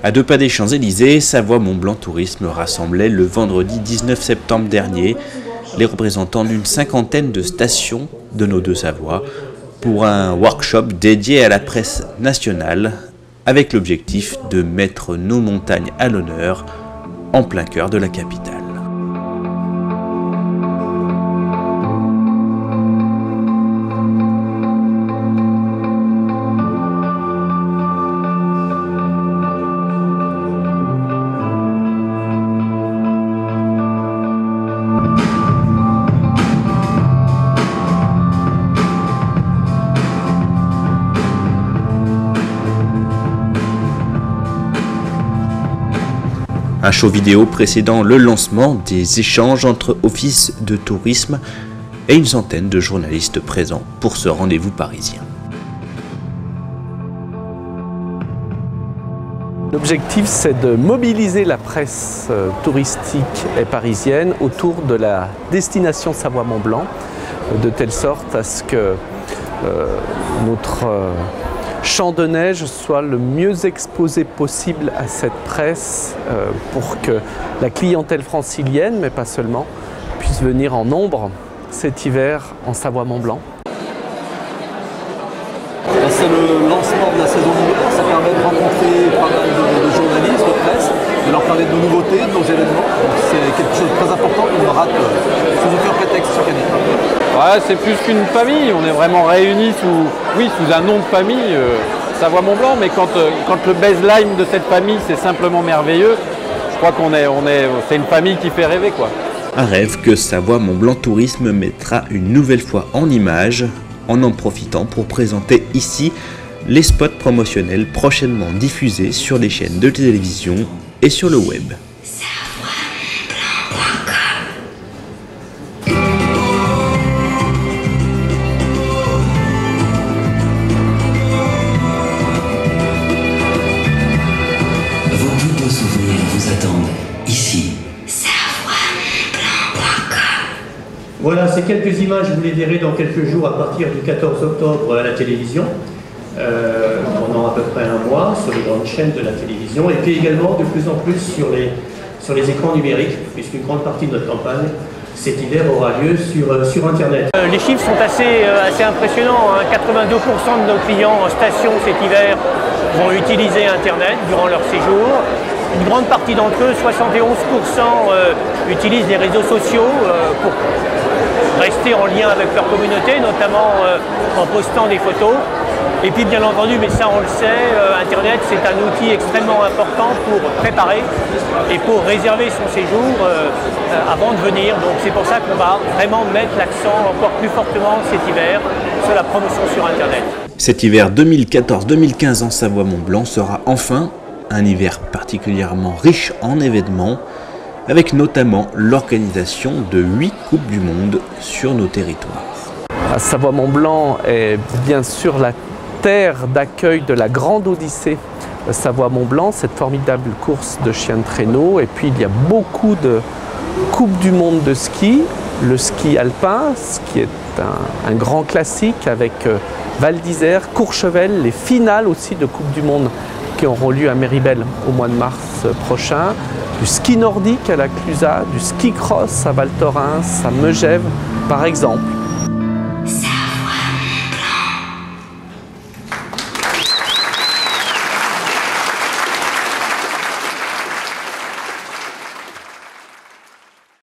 À 2 pas des Champs-Élysées, Savoie-Mont-Blanc Tourisme rassemblait le vendredi 19 septembre dernier les représentants d'une 50aine de stations de nos deux Savoies pour un workshop dédié à la presse nationale avec l'objectif de mettre nos montagnes à l'honneur en plein cœur de la capitale. Un show vidéo précédant le lancement des échanges entre offices de tourisme et une centaine de journalistes présents pour ce rendez-vous parisien. L'objectif, c'est de mobiliser la presse touristique et parisienne autour de la destination Savoie-Mont-Blanc, de telle sorte à ce que notre Champ de Neige soit le mieux exposé possible à cette presse pour que la clientèle francilienne, mais pas seulement, puisse venir en nombre cet hiver en Savoie-Mont-Blanc. C'est le lancement de la saison d'hiver, ça permet de rencontrer pas mal de journalistes, de presse, de leur parler de nos nouveautés, de nos événements. C'est quelque chose de très important qu'on ne rate sous aucun prétexte chaque année. Ouais, c'est plus qu'une famille, on est vraiment réunis sous un nom de famille, Savoie-Mont-Blanc, mais quand le baseline de cette famille c'est simplement merveilleux, je crois c'est une famille qui fait rêver, quoi. Un rêve que Savoie-Mont-Blanc Tourisme mettra une nouvelle fois en image, en profitant pour présenter ici les spots promotionnels prochainement diffusés sur les chaînes de télévision et sur le web. Vos plus beaux souvenirs vous attendent ici. Voilà, ces quelques images, vous les verrez dans quelques jours à partir du 14 octobre à la télévision, pendant à peu près un mois sur les grandes chaînes de la télévision, et puis également de plus en plus sur les écrans numériques, puisqu'une grande partie de notre campagne cet hiver aura lieu sur Internet. Les chiffres sont assez impressionnants, hein. 82% de nos clients en station cet hiver vont utiliser Internet durant leur séjour. Une grande partie d'entre eux, 71%, utilisent les réseaux sociaux pour rester en lien avec leur communauté, notamment en postant des photos. Et puis bien entendu, mais ça on le sait, Internet c'est un outil extrêmement important pour préparer et pour réserver son séjour avant de venir. Donc c'est pour ça qu'on va vraiment mettre l'accent encore plus fortement cet hiver sur la promotion sur Internet. Cet hiver 2014-2015 en Savoie-Mont-Blanc sera enfin un hiver particulièrement riche en événements, avec notamment l'organisation de 8 Coupes du Monde sur nos territoires. Savoie-Mont-Blanc est bien sûr la terre d'accueil de la grande Odyssée Savoie-Mont-Blanc, cette formidable course de chiens de traîneau. Et puis il y a beaucoup de Coupes du Monde de ski, le ski alpin, ce qui est un grand classique avec Val d'Isère, Courchevel, les finales aussi de Coupe du Monde qui auront lieu à Méribel au mois de mars prochain, du ski nordique à la Clusaz, du ski cross à Val Thorens, à Megève par exemple.